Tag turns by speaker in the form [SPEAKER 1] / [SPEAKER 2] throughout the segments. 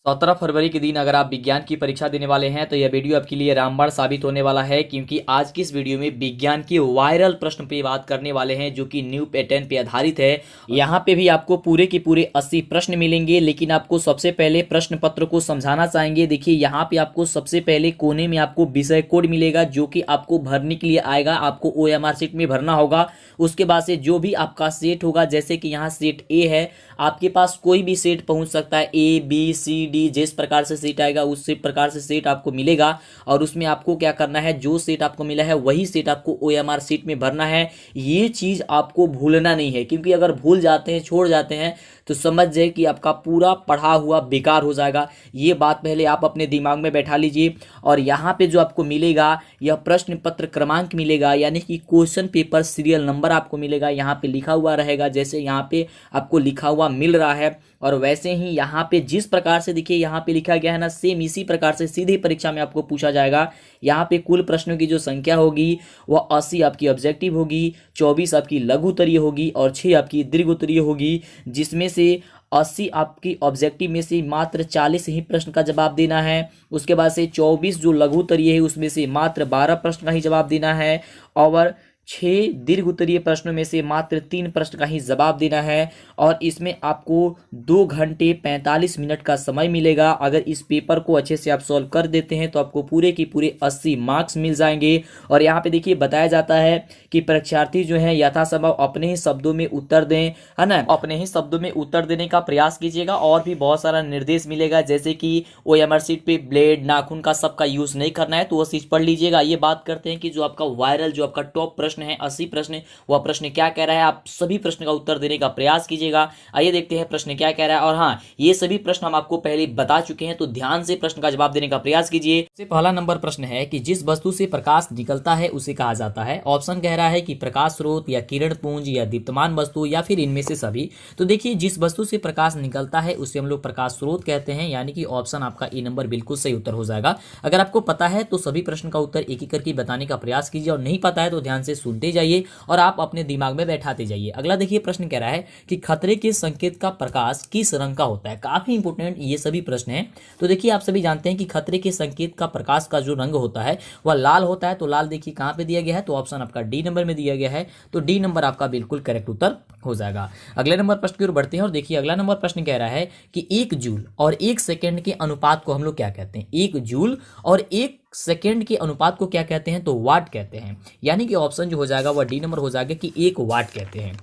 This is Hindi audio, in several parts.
[SPEAKER 1] 17 फरवरी के दिन अगर आप विज्ञान की परीक्षा देने वाले हैं तो यह वीडियो आपके लिए रामबाण साबित होने वाला है, क्योंकि आज की इस वीडियो में विज्ञान के वायरल प्रश्न पे बात करने वाले हैं जो कि न्यू पैटर्न पे आधारित है। यहाँ पे भी आपको पूरे के पूरे 80 प्रश्न मिलेंगे, लेकिन आपको सबसे पहले प्रश्न पत्र को समझाना चाहेंगे। देखिए यहाँ पे आपको सबसे पहले कोने में आपको विषय कोड मिलेगा जो कि आपको भरने के लिए आएगा, आपको OMR शीट में भरना होगा। उसके बाद से जो भी आपका सेट होगा, जैसे कि यहाँ सेट ए है, आपके पास कोई भी सेट पहुंच सकता है, ABCD जिस प्रकार से सेट आएगा उस प्रकार से सेट आपको मिलेगा। और उसमें आपको क्या करना है, जो सेट आपको मिला है वही सेट आपको OMR शीट में भरना है। ये चीज आपको भूलना नहीं है, क्योंकि अगर भूल जाते हैं, छोड़ जाते हैं, तो समझ जाए कि आपका पूरा पढ़ा हुआ बेकार हो जाएगा। ये बात पहले आप अपने दिमाग में बैठा लीजिए। और यहाँ पे जो आपको मिलेगा यह प्रश्न पत्र क्रमांक मिलेगा, यानी कि क्वेश्चन पेपर सीरियल नंबर आपको मिलेगा। यहाँ पे लिखा हुआ रहेगा, जैसे यहाँ पे आपको लिखा हुआ मिल रहा है, और वैसे ही यहाँ पे जिस प्रकार से देखिए यहाँ पे लिखा गया है ना, सेम इसी प्रकार से सीधे परीक्षा में आपको पूछा जाएगा। यहाँ पे कुल प्रश्नों की जो संख्या होगी वह 80 आपकी ऑब्जेक्टिव होगी, 24 आपकी लघु उत्तरीय होगी और 6 आपकी दीर्घ उत्तरीय होगी, जिसमें से 80 आपकी ऑब्जेक्टिव में से मात्र 40 ही प्रश्न का जवाब देना है। उसके बाद से 24 जो लघु उत्तरीय है उसमें से मात्र 12 प्रश्न का ही जवाब देना है, और 6 दीर्घ उत्तरीय प्रश्नों में से मात्र 3 प्रश्न का ही जवाब देना है। और इसमें आपको 2 घंटे 45 मिनट का समय मिलेगा। अगर इस पेपर को अच्छे से आप सॉल्व कर देते हैं तो आपको पूरे के पूरे 80 मार्क्स मिल जाएंगे। और यहाँ पे देखिए बताया जाता है कि परीक्षार्थी जो है यथासंभव अपने ही शब्दों में उत्तर दें, है ना, अपने ही शब्दों में उत्तर देने का प्रयास कीजिएगा। और भी बहुत सारा निर्देश मिलेगा, जैसे कि OMR शीट पे ब्लेड, नाखून का सबका यूज नहीं करना है, तो वह चीज पढ़ लीजिएगा। ये बात करते हैं कि जो आपका वायरल, जो आपका टॉप प्रश्न है 80 प्रश्न, वह प्रश्न क्या कह रहा है, आप सभी प्रश्न का उत्तर देने का प्रयास कीजिएगा। आइए देखते हैं प्रश्न क्या कह रहा है। और हाँ, ये सभी प्रश्न हम आपको पहले बता चुके हैं, तो ध्यान से प्रश्न का जवाब देने का प्रयास कीजिए। सबसे पहला नंबर प्रश्न है कि जिस वस्तु से प्रकाश निकलता है उसे कहा जाता है। ऑप्शन कह रहा है कि प्रकाश स्रोत, या किरण पुंज, या दीप्तमान वस्तु, या फिर इनमें से सभी। तो देखिए जिस वस्तु से प्रकाश निकलता है उसे हम लोग प्रकाश स्रोत कहते हैं, यानी कि ऑप्शन आपका ए नंबर बिल्कुल सही उत्तर हो जाएगा। अगर आपको पता है तो सभी प्रश्न का उत्तर एक एक करके बताने का प्रयास कीजिए, और नहीं पता है तो ध्यान से सुनते जाइए और आप अपने दिमाग में बैठाते जाइए। अगला देखिए प्रश्न कह रहा है कि खतरे के संकेत का प्रकाश किस रंग का होता है। काफी इंपोर्टेंट ये सभी प्रश्न हैं। तो देखिए आप सभी जानते हैं कि खतरे के संकेत का प्रकाश का जो रंग होता है वह लाल होता है। तो लाल देखिए कहां पे दिया गया है, तो ऑप्शन आपका डी नंबर में दिया गया है, तो डी नंबर आपका बिल्कुल करेक्ट उत्तर हो जाएगा। अगले नंबर प्रश्न की ओर बढ़ते हैं और देखिए अगला नंबर प्रश्न कह रहा है कि 1 जूल और 1 सेकंड के अनुपात को हम लोग क्या कहते हैं। 1 जूल और 1 सेकंड के अनुपात को क्या कहते हैं, तो वाट कहते हैं। यानी कि ऑप्शन जो हो जाएगा वह डी नंबर हो जाएगा कि 1 वाट कहते हैं।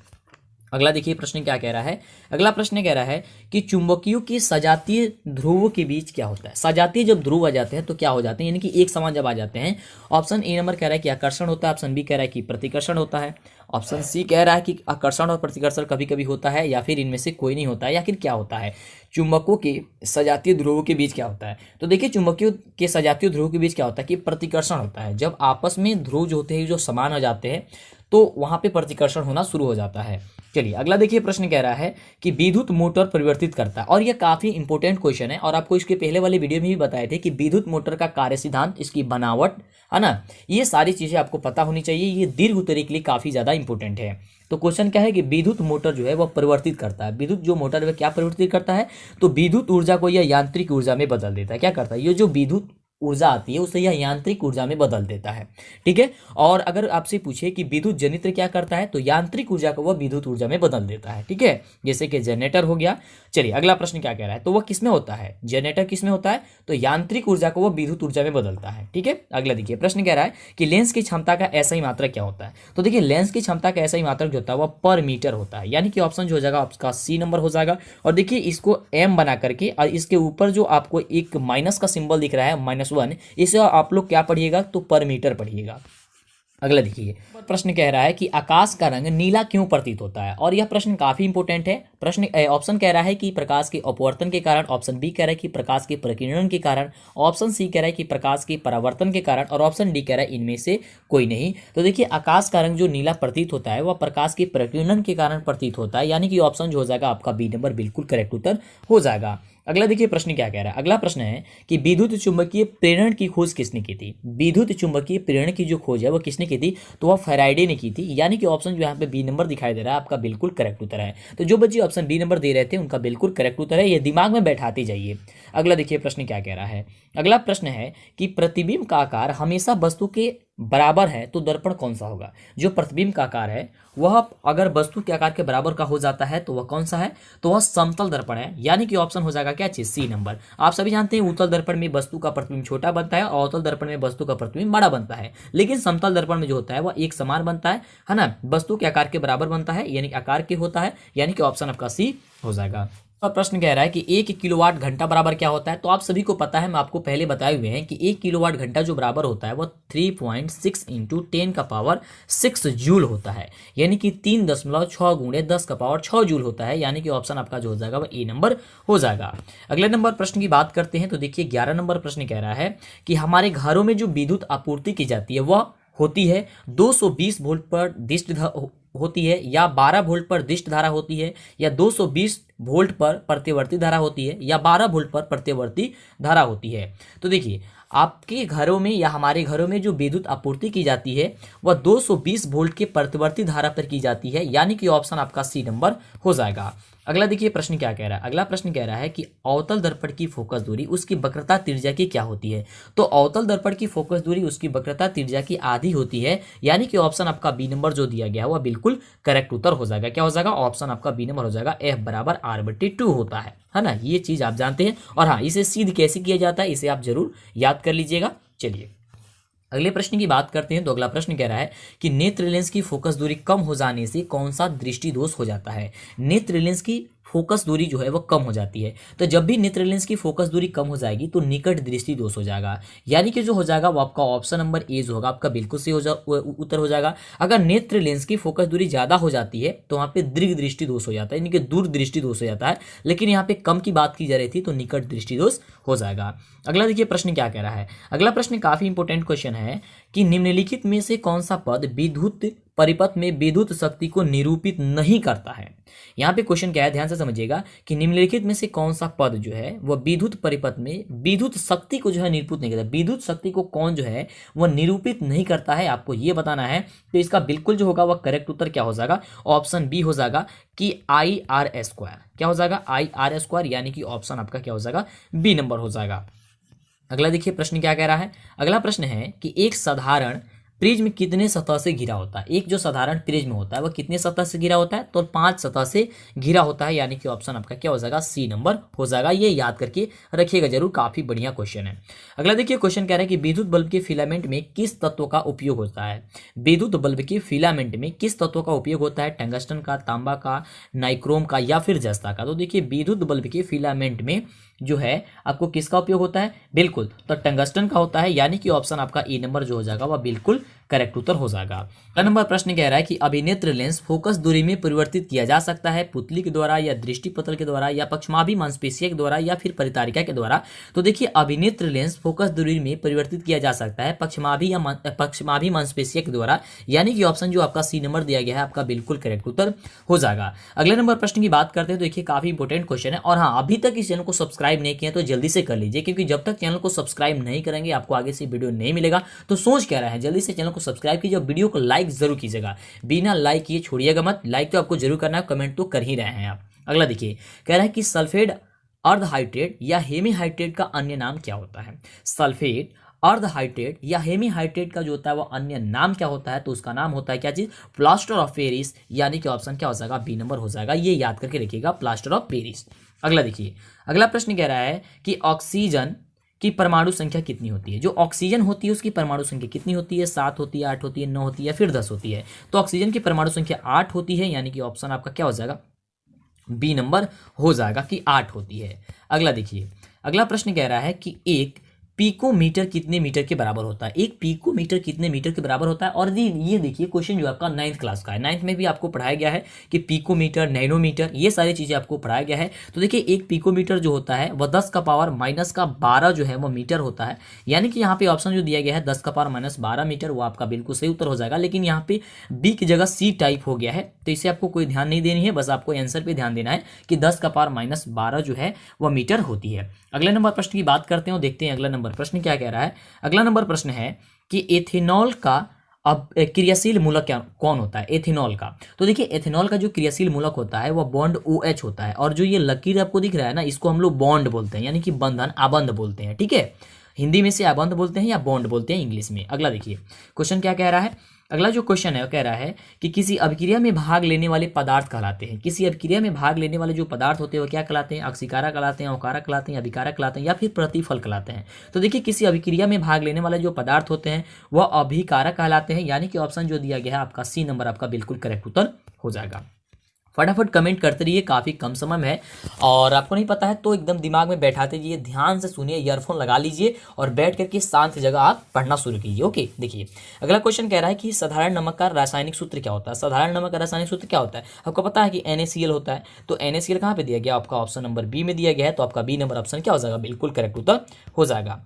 [SPEAKER 1] अगला देखिए प्रश्न क्या कह रहा है। अगला प्रश्न कह रहा है कि चुंबकियों की सजातीय ध्रुवों के बीच क्या होता है। सजातीय जब ध्रुव आ जाते हैं तो क्या हो जाते हैं, यानी कि एक समान जब आ जाते हैं। ऑप्शन ए नंबर कह रहा है कि आकर्षण होता है, ऑप्शन बी कह रहा है कि प्रतिकर्षण होता है, ऑप्शन सी कह रहा है कि आकर्षण और प्रतिकर्षण कभी कभी होता है, या फिर इनमें से कोई नहीं होता है, या फिर क्या होता है। चुंबकों के सजातीय ध्रुवों के बीच क्या होता है, तो देखिए चुंबकियों के सजातीय ध्रुवों के बीच क्या होता है कि प्रतिकर्षण होता है। जब आपस में ध्रुव जो होते हैं जो समान हो जाते हैं तो वहां पे प्रतिकर्षण होना शुरू हो जाता है। चलिए अगला देखिए प्रश्न कह रहा है कि विद्युत मोटर परिवर्तित करता है। और यह काफी इंपॉर्टेंट क्वेश्चन है, और आपको इसके पहले वाले वीडियो में भी बताए थे कि विद्युत मोटर का कार्य सिद्धांत, इसकी बनावट, है ना, ये सारी चीजें आपको पता होनी चाहिए। ये दीर्घ उत्तरीय के लिए काफी ज्यादा इंपॉर्टेंट है। तो क्वेश्चन क्या है कि विद्युत मोटर जो है वह परिवर्तित करता है। विद्युत जो मोटर है क्या परिवर्तित करता है, तो विद्युत ऊर्जा को यह यांत्रिक ऊर्जा में बदल देता है। क्या करता है, ये जो विद्युत ऊर्जा आती है उसे यह यांत्रिक ऊर्जा में बदल देता है। ठीक है। और अगर आपसे पूछे कि विद्युत जनित्र क्या करता है, तो यांत्रिक ऊर्जा को वह विद्युत ऊर्जा में बदल देता है। ठीक है, जैसे कि जनरेटर हो गया। चलिए अगला प्रश्न क्या कह रहा है, तो वह किसमें होता है, जनरेटर किसमें होता है, तो यांत्रिक ऊर्जा को वह विद्युत ऊर्जा में बदलता है। ठीक है। अगला देखिए प्रश्न कह रहा है कि लेंस की क्षमता का ऐसा ही मात्रक क्या होता है। तो देखिए लेंस की क्षमता का ऐसा ही मात्रक जो होता है वह पर मीटर होता है, यानी कि ऑप्शन जो हो जाएगा आपका सी नंबर हो जाएगा। और देखिए इसको एम बना करके, और इसके ऊपर जो आपको एक माइनस का सिंबल दिख रहा है -1, इसे आप लोग क्या पढ़िएगा, तो पर मीटर पढ़िएगा। अगला देखिए प्रश्न कह रहा है कि आकाश का रंग नीला क्यों प्रतीत होता है। और यह प्रश्न काफी इंपॉर्टेंट है। प्रश्न ऑप्शन कह रहा है कि प्रकाश के अपवर्तन के कारण, ऑप्शन बी कह रहा है कि प्रकाश के प्रकीर्णन के कारण, ऑप्शन सी कह रहा है कि प्रकाश के परावर्तन के कारण, और ऑप्शन डी कह रहा है इनमें से कोई नहीं। तो देखिए आकाश का रंग जो नीला प्रतीत होता है वह प्रकाश के प्रकीर्णन के कारण प्रतीत होता है, यानी कि ऑप्शन जो हो जाएगा आपका बी नंबर बिल्कुल करेक्ट उत्तर हो जाएगा। अगला देखिए प्रश्न क्या कह रहा है। अगला प्रश्न है कि विद्युत चुंबकीय प्रेरण की खोज किसने की थी। विद्युत चुंबकीय प्रेरण की जो खोज है वो किसने की थी, तो वह फैराडे ने की थी, यानी कि ऑप्शन जो यहाँ पे बी नंबर दिखाई दे रहा है आपका बिल्कुल करेक्ट उत्तर है। तो जो बच्चे ऑप्शन बी नंबर दे रहे थे उनका बिल्कुल करेक्ट उत्तर है, ये दिमाग में बैठाते जाइए। अगला देखिए प्रश्न क्या कह रहा है। अगला प्रश्न है कि प्रतिबिंब का आकार हमेशा वस्तु के बराबर है तो दर्पण कौन सा होगा। जो प्रतिबिंब का आकार है वह अगर वस्तु के आकार के बराबर का हो जाता है तो वह कौन सा है, तो वह समतल दर्पण है, यानी कि ऑप्शन हो जाएगा क्या चीज, सी नंबर। आप सभी जानते हैं उत्तल दर्पण में वस्तु का प्रतिबिंब छोटा बनता है और अवतल दर्पण में वस्तु का प्रतिबिंब बड़ा बनता है, लेकिन समतल दर्पण में जो होता है वह एक समान बनता है ना, वस्तु के आकार के बराबर बनता है, यानी कि आकार के होता है, यानी कि ऑप्शन आपका सी हो जाएगा। और प्रश्न कह रहा है कि 1 किलोवाट घंटा बराबर क्या होता है। तो आप सभी को पता है, मैं आपको पहले बताए हुए हैं कि 1 किलोवाट घंटा जो बराबर होता है वो 3.6 इंटू 10 का पावर 6 जूल होता है, यानी कि 3.6 गुणे 10 का पावर 6 जूल होता है, यानी कि ऑप्शन आपका जो हो जाएगा वह ए नंबर हो जाएगा। अगले नंबर प्रश्न की बात करते हैं तो देखिए 11 नंबर प्रश्न कह रहा है कि हमारे घरों में जो विद्युत आपूर्ति की जाती है वह होती है 220 वोल्ट पर दिष्ट होती है, या 12 वोल्ट पर दिष्ट धारा होती है, या 220 वोल्ट पर प्रतिवर्ती धारा होती है, या 12 वोल्ट पर प्रतिवर्ती धारा होती है। तो देखिए आपके घरों में या हमारे घरों में जो विद्युत आपूर्ति की जाती है वह 220 वोल्ट के प्रतिवर्ती धारा पर की जाती है, यानी कि ऑप्शन आपका सी नंबर हो जाएगा। अगला देखिए प्रश्न क्या कह रहा है। अगला प्रश्न कह रहा है कि अवतल दर्पण की फोकस दूरी उसकी वक्रता त्रिज्या की क्या होती है। तो अवतल दर्पण की फोकस दूरी उसकी वक्रता त्रिज्या की आधी होती है, यानी कि ऑप्शन आपका बी नंबर जो दिया गया है वह बिल्कुल करेक्ट उत्तर हो जाएगा। क्या हो जाएगा, ऑप्शन आपका बी नंबर हो जाएगा, एफ बराबर r/2 होता है ना, ये चीज आप जानते हैं। और हाँ, इसे सिद्ध कैसे किया जाता है इसे आप जरूर याद कर लीजिएगा। चलिए अगले प्रश्न की बात करते हैं। तो अगला प्रश्न कह रहा है कि नेत्र लेंस की फोकस दूरी कम हो जाने से कौन सा दृष्टि दोष हो जाता है। नेत्र लेंस की फोकस दूरी जो है वो कम हो जाती है, तो जब भी नेत्र लेंस की फोकस दूरी कम हो जाएगी तो निकट दृष्टि दोष हो जाएगा, यानी कि जो हो जाएगा वो आपका ऑप्शन नंबर ए जो होगा आपका बिल्कुल सही उत्तर हो जाएगा। अगर नेत्र लेंस की फोकस दूरी ज्यादा हो जाती है तो वहां पे दीर्घ दृष्टि दोष हो जाता है, यानी कि दूर दृष्टि दोष हो जाता है, लेकिन यहाँ पे कम की बात की जा रही थी तो निकट दृष्टि दोष हो जाएगा। अगला देखिए प्रश्न क्या कह रहा है। अगला प्रश्न काफी इंपॉर्टेंट क्वेश्चन है कि निम्नलिखित में से कौन सा पद विद्युत परिपथ में विद्युत शक्ति को निरूपित नहीं करता है। यहाँ पे क्वेश्चन क्या है, ध्यान से समझिएगा कि निम्नलिखित में से कौन सा पद जो है वह विद्युत परिपथ में विद्युत शक्ति को जो है निरूपित नहीं करता। विद्युत शक्ति को कौन जो है वह निरूपित नहीं करता है, आपको ये बताना है। तो इसका बिल्कुल जो होगा वह करेक्ट उत्तर क्या हो जाएगा, ऑप्शन बी हो जाएगा कि IR²। क्या हो जाएगा, IR², यानी कि ऑप्शन आपका क्या हो जाएगा, बी नंबर हो जाएगा। अगला देखिए प्रश्न क्या कह रहा है। अगला प्रश्न है कि एक साधारण प्रिज्म कितने सतह से घिरा होता है। एक जो साधारण प्रिज्म होता है वह कितने सतह से घिरा होता है, तो 5 सतह से घिरा होता है, यानी कि ऑप्शन आपका क्या हो जाएगा, सी नंबर हो जाएगा। ये याद करके रखिएगा जरूर, काफी बढ़िया क्वेश्चन है। अगला देखिए क्वेश्चन कह रहा है कि विद्युत बल्ब के फिलामेंट में किस तत्व का उपयोग होता है। विद्युत बल्ब के फिलामेंट में किस तत्व का उपयोग होता है, टंगस्टन का, तांबा का, नाइक्रोम का, या फिर जस्ता का। तो देखिए विद्युत बल्ब के फिलामेंट में जो है आपको किसका उपयोग होता है, बिल्कुल तो टंगस्टन का होता है, यानी कि ऑप्शन आपका ए नंबर जो हो जाएगा वह बिल्कुल करेक्ट उत्तर हो जाएगा। अगला नंबर प्रश्न कह रहा है कि अभिनेत्र लेंस फोकस दूरी में परिवर्तित किया जा सकता है पुतली के द्वारा, या दृष्टिपटल के द्वारा, या पक्षमाभी मांसपेशियों के द्वारा, या फिर परितारिका के द्वारा। तो देखिए अभिनेत्र लेंस फोकस दूरी में परिवर्तित किया जा सकता है पक्षमाभी मांसपेशियों के द्वारा, यानी कि ऑप्शन जो आपका सी नंबर दिया गया है आपका बिल्कुल करेक्ट उत्तर हो जाएगा। अगले नंबर प्रश्न की बात करते हैं तो देखिए काफी इंपॉर्टेंट क्वेश्चन है। और हाँ, अभी तक इस चैनल को सब्सक्राइब नहीं किया तो जल्दी से कर लीजिए, क्योंकि जब तक चैनल को सब्सक्राइब नहीं करेंगे आपको आगे से वीडियो नहीं मिलेगा। तो सोच क्या रहा है, जल्दी से चैनल को सब्सक्राइब कीजिए और वीडियो को लाइक जरूर कीजिएगा। बिना लाइक किए छोड़िएगा मत, लाइक तो आपको जरूर करना है, कमेंट तो कर ही रहे हैं आप। अगला देखिए कह रहा है कि सल्फेट अर्धहाइड्रेट या हेमीहाइड्रेट का अन्य नाम क्या होता है। सल्फेट अर्धहाइड्रेट या हेमीहाइड्रेट का जो होता है वो अन्य नाम क्या होता है, तो उसका नाम होता है क्या चीज, प्लास्टर ऑफ पेरिस, यानी कि ऑप्शन क्या हो जाएगा, बी नंबर हो जाएगा। ये याद करके रखिएगा, प्लास्टर ऑफ पेरिस। अगला देखिए अगला प्रश्न कह रहा है कि ऑक्सीजन की परमाणु संख्या कितनी होती है। जो ऑक्सीजन होती है उसकी परमाणु संख्या कितनी होती है, 7 होती है, 8 होती है, 9 होती है, या फिर 10 होती है। तो ऑक्सीजन की परमाणु संख्या 8 होती है, यानी कि ऑप्शन आपका क्या हो जाएगा, बी नंबर हो जाएगा कि 8 होती है। अगला देखिए अगला प्रश्न कह रहा है कि एक पिकोमीटर कितने मीटर के बराबर होता है। एक पिकोमीटर कितने मीटर के बराबर होता है। और ये देखिए क्वेश्चन जो आपका 9th क्लास का है, 9th में भी आपको पढ़ाया गया है कि पिकोमीटर, नैनोमीटर, ये सारी चीजें आपको पढ़ाया गया है। तो देखिए एक पिकोमीटर जो होता है वह 10 का पावर -12 जो है वो मीटर होता है, यानी कि यहाँ पे ऑप्शन जो दिया गया है 10 का पावर -12 मीटर, वो आपका बिल्कुल सही उत्तर हो जाएगा। लेकिन यहाँ पे बी की जगह सी टाइप हो गया है, तो इसे आपको कोई ध्यान नहीं देनी है, बस आपको आंसर पे ध्यान देना है कि 10 का पावर -12 जो है वह मीटर होती है। अगले नंबर प्रश्न की बात करते हैं, देखते हैं अगला नंबर प्रश्न क्या कह रहा है। अगला नंबर प्रश्न है कि एथेनॉल का अब क्रियाशील मूलक क्या कौन होता है? एथेनॉल का। तो देखिए एथेनॉल का जो क्रियाशील मूलक होता है वह बॉन्ड OH होता है, और जो ये लकीर आपको दिख रहा है ना, इसको हम लोग बॉन्ड बोलते हैं, यानी कि बंधन, आबंध बोलते हैं। ठीक है, हिंदी में से आबंध बोलते हैं या बॉन्ड बोलते हैं इंग्लिश में। अगला देखिए क्वेश्चन क्या कह रहा है। अगला जो क्वेश्चन है वो कह रहा है कि किसी अभिक्रिया में भाग लेने वाले पदार्थ कहलाते हैं। किसी अभिक्रिया में भाग लेने वाले जो पदार्थ होते हैं वो क्या कहलाते हैं? अक्सीकारक कहलाते हैं, अवकारक कहलाते हैं, अभिकारक कहलाते हैं, या फिर प्रतिफल कहलाते हैं। तो देखिए किसी अभिक्रिया में भाग लेने वाले जो पदार्थ होते हैं वह अभिकारक कहलाते हैं, यानी कि ऑप्शन जो दिया गया है आपका सी नंबर आपका बिल्कुल करेक्ट उत्तर हो जाएगा। फटाफट कमेंट करते रहिए, काफ़ी कम समय में है और आपको नहीं पता है तो एकदम दिमाग में बैठाते जाइए, ध्यान से सुनिए, ईयरफोन लगा लीजिए और बैठ करके शांत जगह आप पढ़ना शुरू कीजिए। ओके, देखिए अगला क्वेश्चन कह रहा है कि साधारण नमक का रासायनिक सूत्र क्या होता है? साधारण नमक का रासायनिक सूत्र क्या होता है? आपको पता है कि NaCl होता है। तो NaCl कहाँ पे दिया गया? आपका ऑप्शन नंबर बी में दिया गया है, तो आपका बी नंबर ऑप्शन क्या हो जाएगा? बिल्कुल करेक्ट उत्तर हो जाएगा।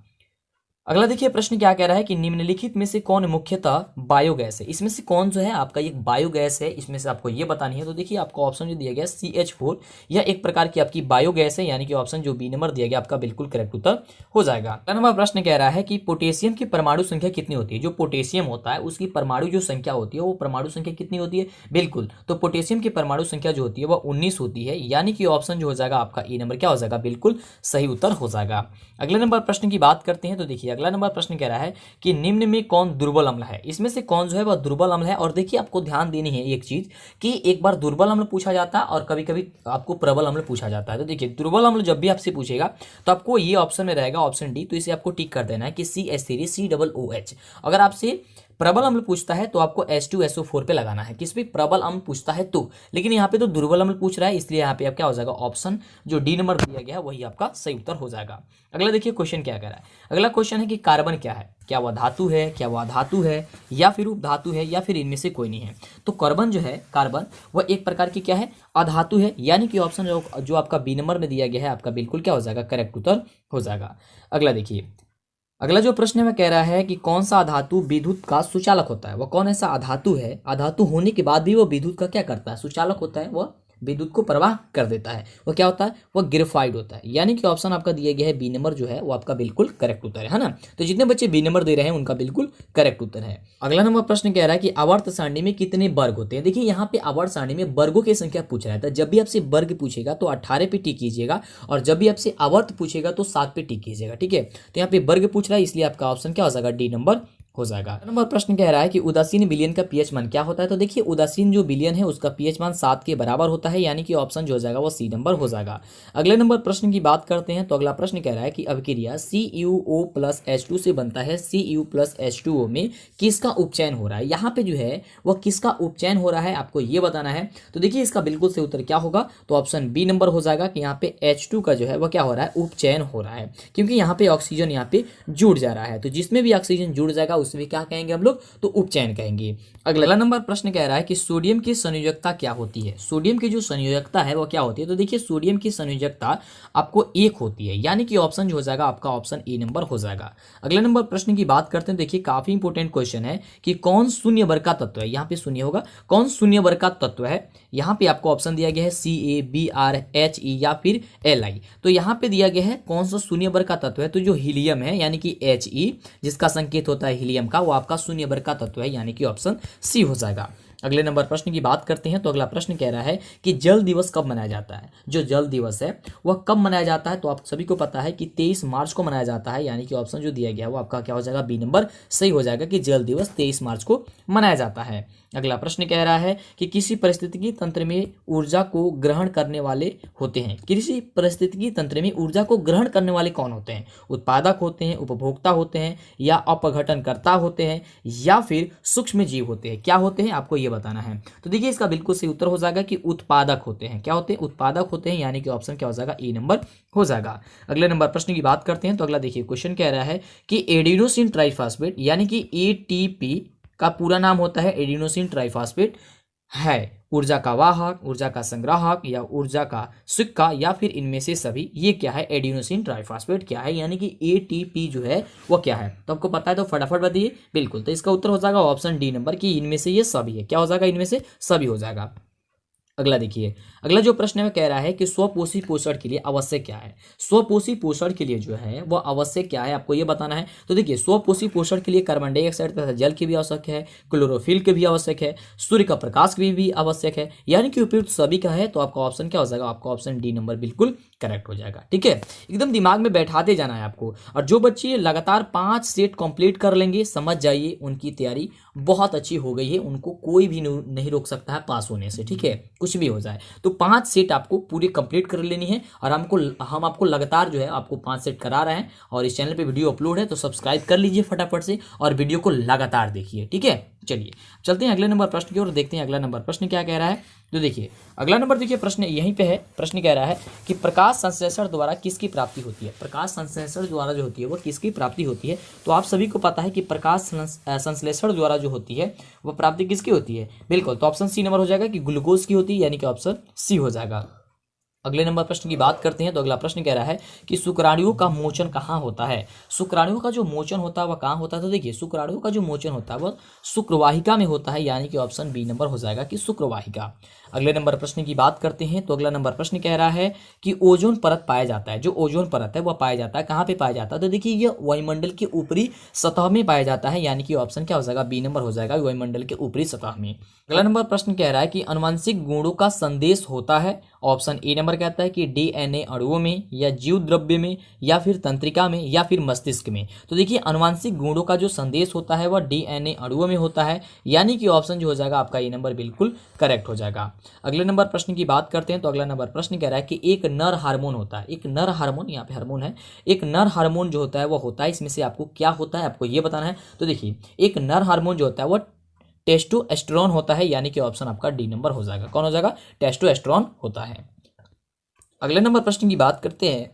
[SPEAKER 1] अगला देखिए प्रश्न क्या कह रहा है कि निम्नलिखित में से कौन मुख्यतः बायोगैस है? इसमें से कौन जो है आपका एक बायोगैस है, इसमें से आपको ये बतानी है। तो देखिए आपको ऑप्शन जो दिया गया CH4, यह एक प्रकार की आपकी बायोगैस है, यानी कि ऑप्शन जो बी नंबर दिया गया आपका बिल्कुल करेक्ट उत्तर हो जाएगा। अगला नंबर प्रश्न कह रहा है कि पोटेशियम की परमाणु संख्या कितनी होती है? जो पोटेशियम होता है उसकी परमाणु जो संख्या होती है वो परमाणु संख्या कितनी होती है? बिल्कुल, तो पोटेशियम की परमाणु संख्या जो होती है वह 19 होती है, यानी कि ऑप्शन जो हो जाएगा आपका ए नंबर क्या हो जाएगा? बिल्कुल सही उत्तर हो जाएगा। अगले नंबर प्रश्न की बात करते हैं। तो देखिए अगला नंबर प्रश्न कह रहा है कि निम्न में कौन दुर्बल अम्ल है? इसमें से कौन जो है वह दुर्बल अम्ल है? और देखिए आपको ध्यान देनी है एक चीज कि एक बार दुर्बल अम्ल पूछा जाता है और कभी कभी आपको प्रबल अम्ल पूछा जाता है। तो देखिए दुर्बल अम्ल जब भी आपसे पूछेगा तो आपको ये ऑप्शन में रहेगा ऑप्शन डी, तो इसे आपको टिक कर देना है कि CH3COOH। अगर आपसे प्रबल अम्ल पूछता है तो आपको H2SO4 पे लगाना है। किस पे? प्रबल अम्ल पूछता है तो, लेकिन यहाँ पे तो दुर्बल अम्ल पूछ रहा है, इसलिए यहाँ पे आप क्या हो जाएगा? ऑप्शन जो डी नंबर दिया गया है वही आपका सही उत्तर हो जाएगा। अगला देखिए क्वेश्चन क्या कह रहा है। अगला क्वेश्चन है कि कार्बन क्या है? क्या वह धातु है, क्या वह धातु है, या फिर उपधातु है, या फिर इनमें से कोई नहीं है? तो कार्बन जो है, कार्बन वह एक प्रकार की क्या है? अधातु है, यानी कि ऑप्शन जो आपका बी नंबर में दिया गया है आपका बिल्कुल क्या हो जाएगा? करेक्ट उत्तर हो जाएगा। अगला देखिए अगला जो प्रश्न है वह कह रहा है कि कौन सा अधातु विद्युत का सुचालक होता है? वह कौन ऐसा अधातु है, अधातु होने के बाद भी वो विद्युत का क्या करता है? सुचालक होता है, वह विद्युत को प्रवाह कर देता है। वो क्या होता है? वह ग्रेफाइट होता है, यानी कि ऑप्शन आपका दिया गया है बी नंबर जो है वो आपका बिल्कुल करेक्ट उत्तर है ना। तो जितने बच्चे बी नंबर दे रहे हैं उनका बिल्कुल करेक्ट उत्तर है। अगला नंबर प्रश्न कह रहा है कि आवर्त सारणी में कितने वर्ग होते हैं? देखिए यहाँ पे आवर्त सारणी में वर्गों की संख्या पूछ रहा है, तो जब भी आपसे वर्ग पूछेगा तो 18 पे टिक कीजिएगा, और जब भी आपसे आवर्त पूछेगा तो 7 पे टिक कीजिएगा। ठीक है, तो यहाँ पे वर्ग पूछ रहा है, इसलिए आपका ऑप्शन क्या हो जाएगा? डी नंबर हो जाएगा। नंबर प्रश्न कह रहा है कि उदासीन विलयन का पीएच मान क्या होता है? तो देखिए उदासीन जो विलयन है उसका पीएच मान 7 के बराबर होता है, यानी कि ऑप्शन जो हो जाएगा वो सी नंबर हो जाएगा। अगले नंबर प्रश्न की बात करते हैं। तो अगला प्रश्न कह रहा है कि अभिक्रिया CuO+H2 से बनता है Cu+H2O में किसका उपचयन हो रहा है? यहाँ पे जो है वह किसका उपचयन हो रहा है आपको ये बताना है। तो देखिए इसका बिल्कुल सही उत्तर क्या होगा? तो ऑप्शन बी नंबर हो जाएगा कि यहाँ पे H2 का जो है वह क्या हो रहा है? उपचयन हो रहा है, क्योंकि यहाँ पे ऑक्सीजन यहाँ पे जुड़ जा रहा है। तो जिसमें भी ऑक्सीजन जुड़ जाएगा उसमें क्या कहेंगे हम लोग? तो उपचयन कहेंगे। अगला नंबर प्रश्न कह रहा है कि सोडियम की संयोजकता क्या होती है? सोडियम की जो संयोजकता है वो क्या होती है? तो देखिए सोडियम की संयोजकता आपको 1 होती है, यानी कि ऑप्शन जो हो जाएगा आपका ऑप्शन ए नंबर हो जाएगा। अगले नंबर प्रश्न की बात करते हैं। देखिए काफी इंपोर्टेंट क्वेश्चन है कि कौन शून्य वर्ग का तत्व है? यहाँ पे शून्य होगा, कौन शून्य वर्ग का तत्व है? यहाँ पे आपको ऑप्शन दिया गया है CaBrHe या फिर Li। तो यहाँ पे दिया गया है कौन सा शून्य वर्ग का तत्व है? तो जो हीलियम है यानी कि He, जिसका संकेत होता है हीलियम का, वो आपका शून्य वर्ग का तत्व है, यानी कि ऑप्शन सी हो जाएगा। अगले नंबर प्रश्न की बात करते हैं। तो अगला प्रश्न कह रहा है कि जल दिवस कब मनाया जाता है? जो जल दिवस है वह कब मनाया जाता है? तो आप सभी को पता है कि 23 मार्च को मनाया जाता है, यानी कि ऑप्शन जो दिया गया है वो आपका क्या हो जाएगा? बी नंबर सही हो जाएगा कि जल दिवस 23 मार्च को मनाया जाता है। अगला प्रश्न कह रहा है कि किसी परिस्थितिकी तंत्र में ऊर्जा को ग्रहण करने वाले होते हैं। किसी परिस्थितिकी तंत्र में ऊर्जा को ग्रहण करने वाले कौन होते हैं? उत्पादक होते हैं, उपभोक्ता होते हैं, या अपघटनकर्ता होते हैं, या फिर सूक्ष्म जीव होते हैं? क्या होते हैं आपको ये बताना है। तो देखिए इसका बिल्कुल सही उत्तर हो जाएगा कि उत्पादक होते हैं। क्या होते हैं? उत्पादक होते हैं, यानी कि ऑप्शन क्या हो जाएगा? ए नंबर हो जाएगा। अगले नंबर प्रश्न की बात करते हैं। तो अगला देखिए क्वेश्चन कह रहा है कि एडिनोसिन ट्राइफॉस्फेट यानी कि ATP का पूरा नाम होता है एडिनोसिन ट्राइफॉस्फेट है ऊर्जा का वाहक, ऊर्जा का संग्राहक, या ऊर्जा का सिक्का, या फिर इनमें से सभी? ये क्या है? एडिनोसिन ट्राइफॉस्फेट क्या है, यानी कि ATP जो है वो क्या है? तो आपको पता है तो फटाफट बताइए। बिल्कुल, तो इसका उत्तर हो जाएगा ऑप्शन डी नंबर की इनमें से ये सभी है। क्या हो जाएगा? इनमें से सभी हो जाएगा। अगला देखिए, अगला जो प्रश्न में कह रहा है कि स्वपोषी पोषण के लिए आवश्यक क्या है। स्वपोषी पोषण के लिए जो है वो आवश्यक क्या है आपको ये बताना है। तो देखिए, स्वपोषी पोषण के लिए कार्बन डाइऑक्साइड तथा जल की भी आवश्यक है, क्लोरोफिल की भी आवश्यक है, सूर्य का प्रकाश की भी आवश्यक है, यानी कि उपयुक्त सभी का है। तो आपका ऑप्शन क्या हो जाएगा, आपका ऑप्शन डी नंबर बिल्कुल करेक्ट हो जाएगा। ठीक है, एकदम दिमाग में बैठाते जाना है आपको। और जो बच्चे लगातार 5 सेट कंप्लीट कर लेंगे, समझ जाइए उनकी तैयारी बहुत अच्छी हो गई है, उनको कोई भी नहीं रोक सकता है पास होने से। ठीक है, कुछ भी हो जाए। तो 5 सेट आपको पूरी कंप्लीट कर लेनी है, और हम आपको लगातार जो है आपको 5 सेट करा रहे हैं। और इस चैनल पे वीडियो अपलोड है, तो सब्सक्राइब कर लीजिए फटाफट से और वीडियो को लगातार देखिए। ठीक है, चलिए चलते हैं अगले नंबर प्रश्न की ओर, देखते हैं अगला नंबर प्रश्न क्या कह रहा है। तो देखिए, अगला नंबर देखिए, प्रश्न यहीं पे है। प्रश्न कह रहा है कि प्रकाश संश्लेषण द्वारा किसकी प्राप्ति होती है। प्रकाश संश्लेषण द्वारा जो होती है वो किसकी प्राप्ति होती है। तो आप सभी को पता है कि प्रकाश संश्लेषण द्वारा जो होती है वो प्राप्ति किसकी होती है, बिल्कुल। तो ऑप्शन सी नंबर हो जाएगा कि ग्लूकोज की होती है, यानी कि ऑप्शन सी हो जाएगा। अगले नंबर प्रश्न की बात करते हैं। तो अगला प्रश्न कह रहा है कि शुक्राणुओं का मोचन कहाँ होता है। शुक्राणुओं का जो मोचन होता है वह कहाँ होता है। तो देखिए, शुक्राणुओं का जो मोचन होता है वह शुक्रवाहिका में होता है, यानी कि ऑप्शन बी नंबर हो जाएगा कि शुक्रवाहिका। अगले नंबर प्रश्न की बात करते हैं। तो अगला नंबर प्रश्न कह रहा है कि ओजोन परत पाया जाता है। जो ओजोन परत है वह पाया जाता है कहाँ पे पाया जाता है। तो देखिए, यह वायुमंडल के ऊपरी सतह में पाया जाता है, यानी कि ऑप्शन क्या हो जाएगा, बी नंबर हो जाएगा, वायुमंडल के ऊपरी सतह में। अगला नंबर प्रश्न कह रहा है कि आनुवंशिक गुणों का संदेश होता है। ऑप्शन ए नंबर कहता है कि डीएनए अणुओं में, या जीव द्रव्य में, या फिर तंत्रिका में, या फिर मस्तिष्क में। तो देखिए, आनुवंशिक गुणों का जो संदेश होता है वह डीएनए अणुओं में होता है, यानी कि ऑप्शन जो हो जाएगा आपका ए नंबर बिल्कुल करेक्ट हो जाएगा। अगले नंबर प्रश्न की बात करते हैं। तो अगला नंबर प्रश्न कह रहा है कि एक नर हार्मोन होता है। एक नर हार्मोन, यहाँ पे हार्मोन है, एक नर हार्मोन जो होता है वो होता है, इसमें से आपको क्या होता है आपको ये बताना है। तो देखिए, एक नर हार्मोन जो होता है वो टेस्टोस्टेरोन होता है, यानी कि ऑप्शन आपका डी नंबर हो जाएगा। कौन हो जाएगा, टेस्टोस्टेरोन होता है। अगले नंबर प्रश्न की बात करते हैं।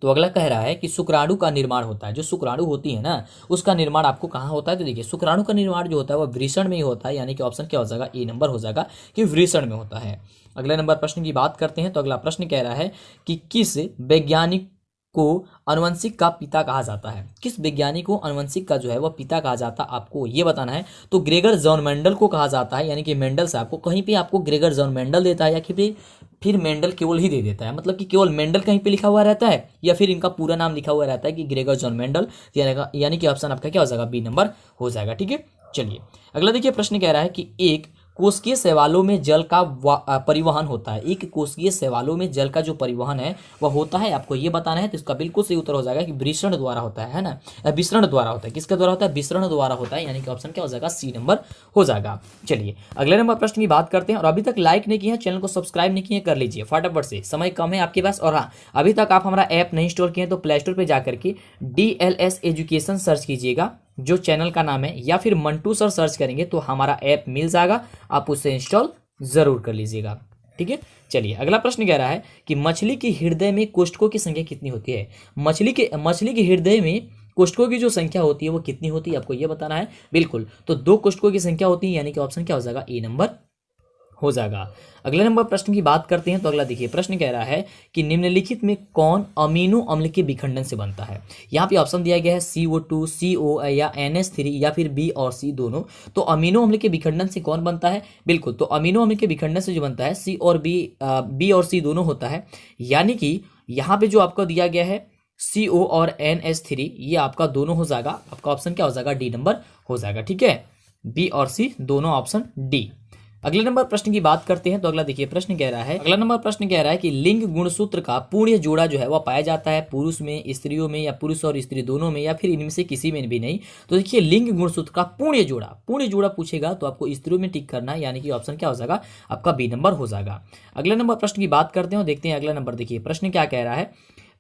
[SPEAKER 1] तो अगला कह रहा है कि शुक्राणु का निर्माण होता है। जो शुक्राणु होती है ना, उसका निर्माण आपको कहाँ होता है। तो देखिए, शुक्राणु का निर्माण जो होता है वह वृषण में ही होता है, यानी कि ऑप्शन क्या हो जाएगा, ए नंबर हो जाएगा कि वृषण में होता है। अगले नंबर प्रश्न की बात करते हैं। तो अगला प्रश्न कह रहा है कि किस वैज्ञानिक को आनुवंशिक का पिता कहा जाता है। किस वैज्ञानिक को आनुवंशिक का जो है वह पिता कहा जाता है, आपको ये बताना है। तो ग्रेगर जॉन मेंडल को कहा जाता है, यानी कि मेंडल से आपको कहीं पे आपको ग्रेगर जॉन मेंडल देता है, या फिर मेंडल केवल ही दे देता है, मतलब कि केवल मेंडल कहीं पे लिखा हुआ रहता है, या फिर इनका पूरा नाम लिखा हुआ रहता है कि ग्रेगर जॉन मेंडल, यानी कि ऑप्शन आपका क्या हो जाएगा, बी नंबर हो जाएगा। ठीक है, चलिए अगला देखिए, प्रश्न कह रहा है कि एक कोशिकीय शैवालों में जल का परिवहन होता है। एक कोशिकीय शैवालों में जल का जो परिवहन है वह होता है, आपको ये बताना है। तो इसका बिल्कुल सही उत्तर हो जाएगा कि विसरण द्वारा होता है ना, विसरण द्वारा होता है। किसके द्वारा होता है, विसरण द्वारा होता है, यानी कि ऑप्शन क्या हो जाएगा, सी नंबर हो जाएगा। चलिए अगले नंबर प्रश्न की बात करते हैं। और अभी तक लाइक नहीं किया है, चैनल को सब्सक्राइब नहीं किए, कर लीजिए फटाफट से, समय कम है आपके पास। और हाँ, अभी तक आप हमारा ऐप नहीं इंस्टॉल किए तो प्ले स्टोर पर जाकर के DLS एजुकेशन सर्च कीजिएगा, जो चैनल का नाम है, या फिर मंटू सर सर्च करेंगे तो हमारा ऐप मिल जाएगा, आप उसे इंस्टॉल जरूर कर लीजिएगा। ठीक है, चलिए अगला प्रश्न कह रहा है कि मछली के हृदय में कोष्ठकों की संख्या कितनी होती है। मछली के हृदय में कोष्ठकों की जो संख्या होती है वो कितनी होती है, आपको ये बताना है। बिल्कुल, तो 2 कोष्ठकों की संख्या होती है, यानी कि ऑप्शन क्या हो जाएगा, ए नंबर हो जाएगा। अगले नंबर प्रश्न की बात करते हैं। तो अगला देखिए, प्रश्न कह रहा है कि निम्नलिखित में कौन अमीनो अम्ल के विखंडन से बनता है। यहाँ पे ऑप्शन दिया गया है CO2, CO या NH3, या फिर B और C दोनों। तो अमीनो अम्ल के विखंडन से कौन बनता है, बिल्कुल, तो अमीनो अम्ल के विखंडन से जो बनता है C और B और C दोनों होता है, यानी कि यहाँ पे जो आपको दिया गया है CO और NH3, ये आपका दोनों हो जाएगा। आपका ऑप्शन क्या हो जाएगा, डी नंबर हो जाएगा। ठीक है, B और C दोनों, ऑप्शन डी। अगले नंबर प्रश्न की बात करते हैं। तो अगला देखिए, प्रश्न कह रहा है, अगला नंबर प्रश्न कह रहा है कि लिंग गुणसूत्र का पूर्ण जोड़ा जो है वह पाया जाता है पुरुष में, स्त्रियों में, या पुरुष और स्त्री दोनों में, या फिर इनमें से किसी में भी नहीं। तो देखिए, लिंग गुणसूत्र का पूर्ण जोड़ा पूछेगा तो आपको स्त्रियों में टिक करना है, यानी कि ऑप्शन क्या हो जाएगा, आपका बी नंबर हो जाएगा। अगले नंबर प्रश्न की बात करते हैं, देखते हैं अगला नंबर। देखिए प्रश्न क्या कह रहा है।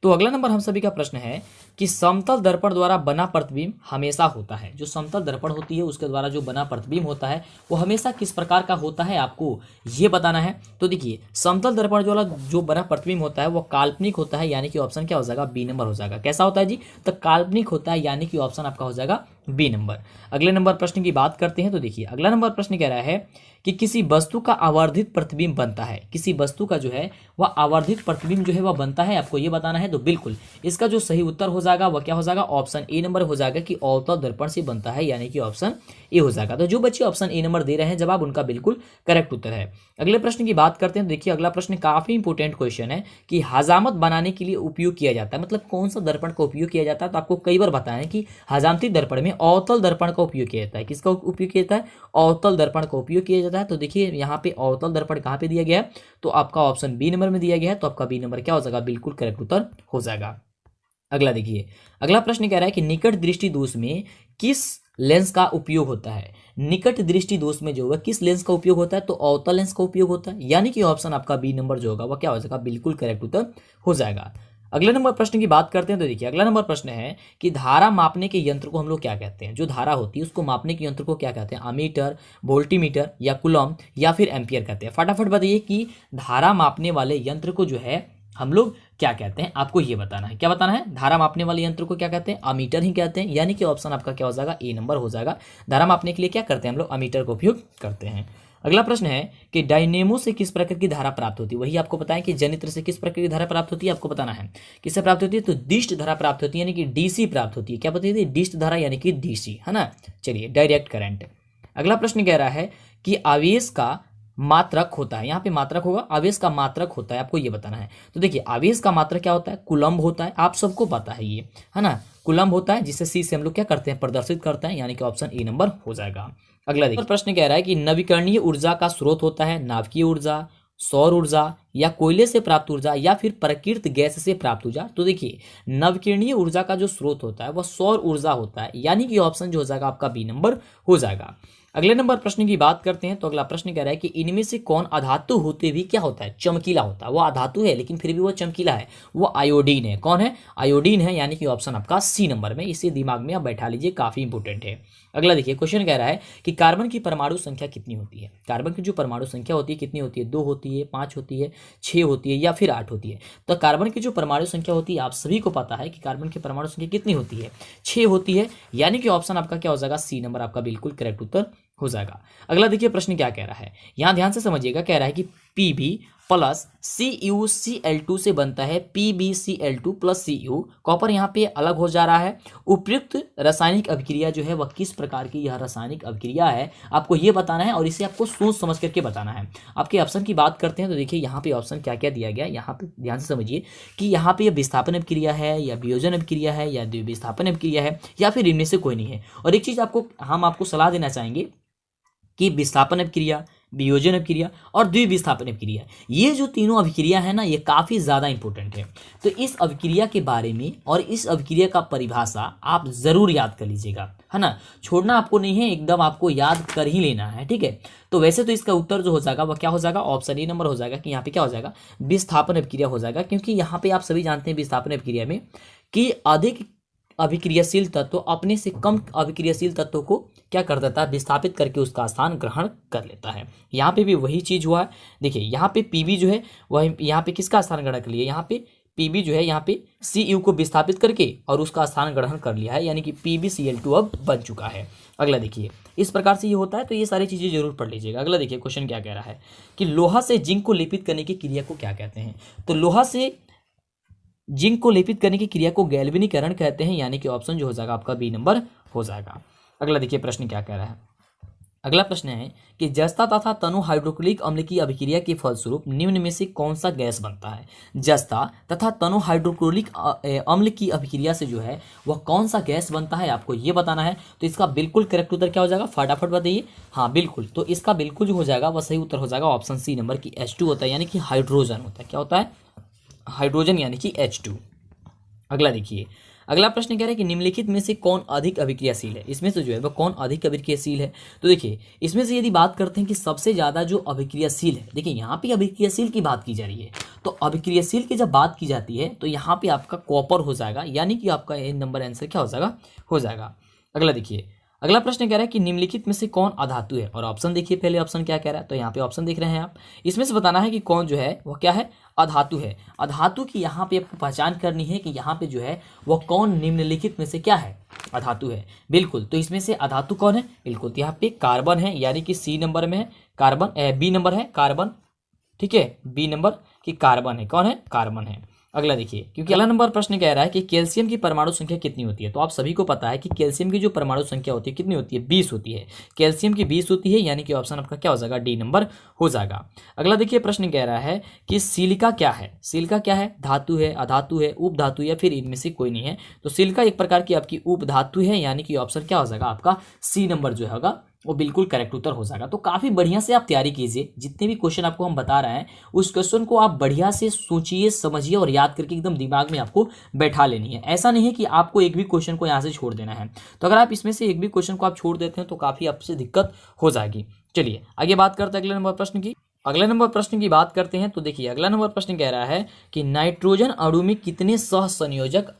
[SPEAKER 1] तो अगला नंबर हम सभी का प्रश्न है कि समतल दर्पण द्वारा बना प्रतिबिंब हमेशा होता है। जो समतल दर्पण होती है उसके द्वारा जो बना प्रतिबिंब होता है वो हमेशा किस प्रकार का होता है, आपको ये बताना है। तो देखिए, समतल दर्पण द्वारा जो बना प्रतिबिंब होता है वो काल्पनिक होता है, यानी कि ऑप्शन क्या हो जाएगा, बी नंबर हो जाएगा। कैसा होता है जी, तो काल्पनिक होता है, यानी कि ऑप्शन आपका हो जाएगा बी नंबर। अगले नंबर प्रश्न की बात करते हैं तो देखिए अगला नंबर प्रश्न कह रहा है कि किसी वस्तु का आवर्धित प्रतिबिंब बनता है, किसी वस्तु का जो है वह आवर्धित प्रतिबिंब जो है वह बनता है, आपको ये बताना है। तो बिल्कुल इसका जो सही उत्तर हो जाएगा वह क्या हो जाएगा, ऑप्शन ए नंबर हो जाएगा कि अवतल दर्पण से बनता है, यानी कि ऑप्शन ए हो जाएगा। तो जो बच्चे ऑप्शन ए नंबर दे रहे हैं जवाब, उनका बिल्कुल करेक्ट उत्तर है। अगले प्रश्न की बात करते हैं तो देखिए अगला प्रश्न काफी इंपोर्टेंट क्वेश्चन है कि हजामत बनाने के लिए उपयोग किया जाता है, मतलब कौन सा दर्पण का उपयोग किया जाता है। तो आपको कई बार बताएं कि हजामती दर्पण में अवतल दर्पण का उपयोग किया जाता है। किसका उपयोग किया जाता है, अवतल दर्पण का उपयोग किया जाता है। तो देखिए यहाँ पे अवतल दर्पण कहाँ पे दिया गया है, तो आपका ऑप्शन बी नंबर में दिया गया है। तो आपका बी नंबर क्या हो जाएगा, बिल्कुल करेक्ट उत्तर हो जाएगा। अगला देखिए अगला प्रश्न कह रहा है कि निकट दृष्टि दोष में किस लेंस का उपयोग होता है। निकट दृष्टि दोष में जो है किस लेंस का उपयोग होता है, तो अवतल लेंस का उपयोग होता है, यानी कि ऑप्शन आपका बी नंबर जो होगा वह क्या हो जाएगा, बिल्कुल करेक्ट उत्तर हो जाएगा। अगले नंबर प्रश्न की बात करते हैं तो देखिए अगला नंबर प्रश्न है कि धारा मापने के यंत्र को हम लोग क्या कहते हैं। जो धारा होती है उसको मापने के यंत्र को क्या कहते हैं, अमीटर, वोल्टीमीटर या कूलम या फिर एम्पियर कहते हैं। फटाफट बताइए कि धारा मापने वाले यंत्र को जो है हम लोग क्या कहते हैं, आपको ये बताना है। क्या बताना है, धारा मापने वाले यंत्र को क्या कहते हैं, अमीटर ही कहते हैं, यानी कि ऑप्शन आपका क्या हो जाएगा, ए नंबर हो जाएगा। धारा मापने के लिए क्या करते हैं हम लोग, अमीटर का उपयोग करते हैं। अगला प्रश्न है कि डायनेमो से किस प्रकार की धारा प्राप्त होती है। वही आपको बताएं कि जनित्र से किस प्रकार की धारा प्राप्त होती है, आपको बताना है। किससे प्राप्त होती है, तो दिष्ट धारा प्राप्त होती है, यानी कि डीसी प्राप्त होती है। क्या बताइए थी, दिष्ट धारा यानी कि डीसी, है ना। चलिए डायरेक्ट करंट। अगला प्रश्न कह रहा है कि आवेश का मात्रक होता है, यहाँ पे मात्रक होगा, आवेश का मात्रक होता है, आपको ये बताना है। तो देखिए आवेश का मात्रक क्या होता है, कूलम्ब होता है, आप सबको पता है ये, है ना। कूलम्ब होता है जिसे सी से हम लोग क्या करते हैं, प्रदर्शित करते हैं, यानी कि ऑप्शन ए नंबर हो जाएगा। अगला देखिए प्रश्न कह रहा है कि नवीकरणीय ऊर्जा का स्रोत होता है नाभिकीय ऊर्जा, सौर ऊर्जा या कोयले से प्राप्त ऊर्जा या फिर प्रकृत गैस से प्राप्त ऊर्जा। तो देखिए नवीकरणीय ऊर्जा का जो स्रोत होता है वह सौर ऊर्जा होता है, यानी कि ऑप्शन जो हो जाएगा आपका बी नंबर हो जाएगा। अगले नंबर प्रश्न की बात करते हैं तो अगला प्रश्न कह रहा है कि इनमें से कौन अधातु होते भी क्या होता है, चमकीला होता है। वो अधातु है लेकिन फिर भी वो चमकीला है, वो आयोडीन है। कौन है, आयोडीन है, यानी कि ऑप्शन आपका सी नंबर में, इसे दिमाग में आप बैठा लीजिए, काफी इंपोर्टेंट है। अगला देखिए क्वेश्चन कह रहा है कि कार्बन की परमाणु संख्या कितनी होती है। कार्बन की जो परमाणु संख्या होती है कितनी होती है, 2 होती है, 5 होती है, 6 होती है या फिर 8 होती है। तो कार्बन की जो परमाणु संख्या होती है आप सभी को पता है कि कार्बन की परमाणु संख्या कितनी होती है, 6 होती है, यानी कि ऑप्शन आपका क्या हो जाएगा, सी नंबर आपका बिल्कुल करेक्ट उत्तर हो जाएगा। अगला देखिए प्रश्न क्या कह रहा है, यहां ध्यान से समझिएगा। कह रहा है कि Pb प्लस CuCl2 से बनता है PbCl2 प्लस Cu। कॉपर यहाँ पे अलग हो जा रहा है। उपयुक्त रासायनिक अभिक्रिया जो है वह किस प्रकार की यह रासायनिक अभिक्रिया है, आपको ये बताना है और इसे आपको सोच समझ करके बताना है। आपके ऑप्शन की बात करते हैं तो देखिए यहाँ पे ऑप्शन क्या क्या दिया गया, यहाँ पे ध्यान से समझिए कि यहाँ पे यह विस्थापन अभिक्रिया है या वियोजन अभिक्रिया है या द्विविस्थापन अभिक्रिया है या फिर इनमें से कोई नहीं है। और एक चीज हम आपको सलाह देना चाहेंगे कि विस्थापन अभिक्रिया, वियोजन अभिक्रिया और द्विविस्थापन अभिक्रिया, ये जो तीनों अभिक्रिया है ना, ये काफ़ी ज़्यादा इंपॉर्टेंट है। तो इस अभिक्रिया के बारे में और इस अभिक्रिया का परिभाषा आप ज़रूर याद कर लीजिएगा, है ना। छोड़ना आपको नहीं है, एकदम आपको याद कर ही लेना है, ठीक है। तो वैसे तो इसका उत्तर जो हो जाएगा वह क्या हो जाएगा, ऑप्शन ए नंबर हो जाएगा कि यहाँ पे क्या हो जाएगा, विस्थापन अभिक्रिया हो जाएगा। क्योंकि यहाँ पे आप सभी जानते हैं विस्थापन अभिक्रिया में कि अधिक अभिक्रियाशील तत्व अपने से कम अभिक्रियाशील तत्वों को क्या कर देता है, विस्थापित करके उसका स्थान ग्रहण कर लेता है। यहाँ पे भी वही चीज हुआ है। देखिए यहाँ पे Pb जो है वह यहाँ पे किसका स्थान ग्रहण कर लिया, यहाँ पे Pb जो है यहाँ पे Cu को विस्थापित करके और उसका स्थान ग्रहण कर लिया है, यानी कि PbCl2 अब बन चुका है। अगला देखिए इस प्रकार से ये होता है, तो ये सारी चीजें जरूर पढ़ लीजिएगा। अगला देखिए क्वेश्चन क्या कह रहा है कि लोहा से जिंक को लेपित करने की क्रिया को क्या कहते हैं। तो लोहा से जिंक को लेपित करने की क्रिया को गैल्वेनीकरण कहते हैं, यानी कि ऑप्शन जो हो जाएगा आपका बी नंबर हो जाएगा। अगला देखिए प्रश्न क्या कह रहा है। अगला प्रश्न है कि जस्ता तथा तनु हाइड्रोक्लोरिक अम्ल की अभिक्रिया के फलस्वरूप निम्न में से कौन सा गैस बनता है। जस्ता तथा तनु हाइड्रोक्लोरिक अम्ल की अभिक्रिया से जो है वह कौन सा गैस बनता है, आपको ये बताना है। तो इसका बिल्कुल करेक्ट उत्तर क्या हो जाएगा, फटाफट बताइए। हाँ बिल्कुल, तो इसका बिल्कुल जो हो जाएगा वह सही उत्तर हो जाएगा ऑप्शन सी नंबर की H2 होता है, यानी कि हाइड्रोजन होता है। क्या होता है, हाइड्रोजन यानी कि H2। अगला देखिए अगला प्रश्न कह रहा है कि निम्नलिखित में से कौन अधिक अभिक्रियाशील है। इसमें से जो है वह कौन अधिक अभिक्रियाशील है। तो देखिए इसमें से यदि बात करते हैं कि सबसे ज्यादा जो अभिक्रियाशील है, देखिए यहाँ पे अभिक्रियाशील की बात की जा रही है, तो अभिक्रियाशील की जब बात की जाती है तो यहाँ पे आपका कॉपर हो जाएगा, यानी कि आपका ए नंबर आंसर क्या हो जाएगा, हो जाएगा। अगला देखिए अगला प्रश्न कह रहा है कि निम्नलिखित में से कौन अधातु है, और ऑप्शन देखिए, पहले ऑप्शन क्या कह रहा है, तो यहाँ पे ऑप्शन देख रहे हैं आप, इसमें से बताना है कि कौन जो है वो क्या है, अधातु है। अधातु की यहाँ पे आपको पहचान करनी है कि यहाँ पे जो है वो कौन निम्नलिखित में से क्या है, अधातु है। बिल्कुल, तो इसमें से अधातु कौन है, बिल्कुल तो यहाँ पे कार्बन है, यानी कि सी नंबर में है कार्बन, बी नंबर है कार्बन, ठीक है, बी नंबर की कार्बन है, कौन है, कार्बन है। अगला देखिए, क्योंकि अगला नंबर प्रश्न कह रहा है कि कैल्शियम की परमाणु संख्या कितनी होती है, तो आप सभी को पता है कि कैल्शियम की जो परमाणु संख्या होती है कितनी होती है, 20 होती है, कैल्शियम की 20 होती है, यानी कि ऑप्शन आपका क्या हो जाएगा, डी नंबर हो जाएगा। अगला देखिए प्रश्न कह रहा है कि सिलिका क्या है, सिलिका क्या है, धातु है, अधातु है, उपधातु या फिर इनमें से कोई नहीं है, तो सिलिका एक प्रकार की आपकी उपधातु है, यानी कि ऑप्शन क्या हो जाएगा आपका सी नंबर जो होगा वो बिल्कुल करेक्ट उत्तर हो जाएगा। तो काफ़ी बढ़िया से आप तैयारी कीजिए, जितने भी क्वेश्चन आपको हम बता रहे हैं उस क्वेश्चन को आप बढ़िया से सोचिए, समझिए और याद करके एकदम दिमाग में आपको बैठा लेनी है। ऐसा नहीं है कि आपको एक भी क्वेश्चन को यहाँ से छोड़ देना है, तो अगर आप इसमें से एक भी क्वेश्चन को आप छोड़ देते हैं तो काफ़ी आपसे दिक्कत हो जाएगी। चलिए आगे बात करते हैं अगले नंबर प्रश्न की। अगले नंबर प्रश्न की बात करते हैं, तो देखिए अगला नंबर प्रश्न कह रहा है कि नाइट्रोजन अणु में कितने सहसंयोजक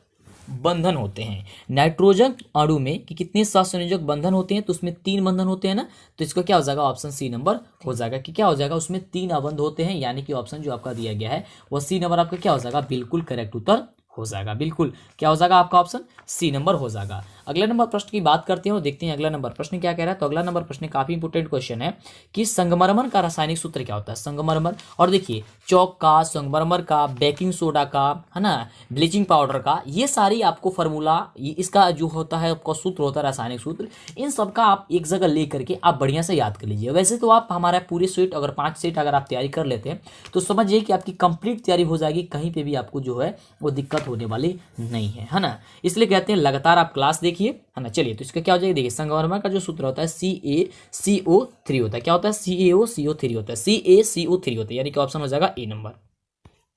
[SPEAKER 1] बंधन होते हैं, नाइट्रोजन अणु में कि कितने सहसंयोजक बंधन होते हैं, तो उसमें 3 बंधन होते हैं ना, तो इसका क्या हो जाएगा, ऑप्शन सी नंबर हो जाएगा कि क्या हो जाएगा, उसमें 3 अबंध होते हैं, यानी कि ऑप्शन जो आपका दिया गया है वो सी नंबर आपका क्या हो जाएगा, बिल्कुल करेक्ट उत्तर हो जाएगा। बिल्कुल क्या हो जाएगा आपका ऑप्शन सी नंबर हो जाएगा। अगले नंबर प्रश्न की बात करते हैं और देखते हैं अगला नंबर प्रश्न क्या कह रहा है। तो अगला नंबर प्रश्न काफी इंपोर्टेंट क्वेश्चन है कि संगमरमर का रासायनिक सूत्र क्या होता है, संगमरमर, और देखिए चौक का, संगमरमर का, बेकिंग सोडा का, है ना, ब्लीचिंग पाउडर का, ये सारी आपको फार्मूला, इसका जो होता है आपका सूत्र होता है रासायनिक सूत्र, इन सब का आप एक जगह ले करके आप बढ़िया से याद कर लीजिए। वैसे तो आप हमारा पूरे सेट अगर 5 सेट अगर आप तैयारी कर लेते हैं तो समझिए कि आपकी कंप्लीट तैयारी हो जाएगी, कहीं पे भी आपको जो है वो दिक्कत होने वाली नहीं है ना। इसलिए कहते हैं लगातार आप क्लास देखिए, है ना। चलिए तो इसका क्या हो जाएगा, देखिए संगमरमर का जो सूत्र होता है CaCO3 होता है, क्या होता है, CaCO3 होता है, CaCO3 होता है, यानी कि ऑप्शन हो जाएगा ए नंबर।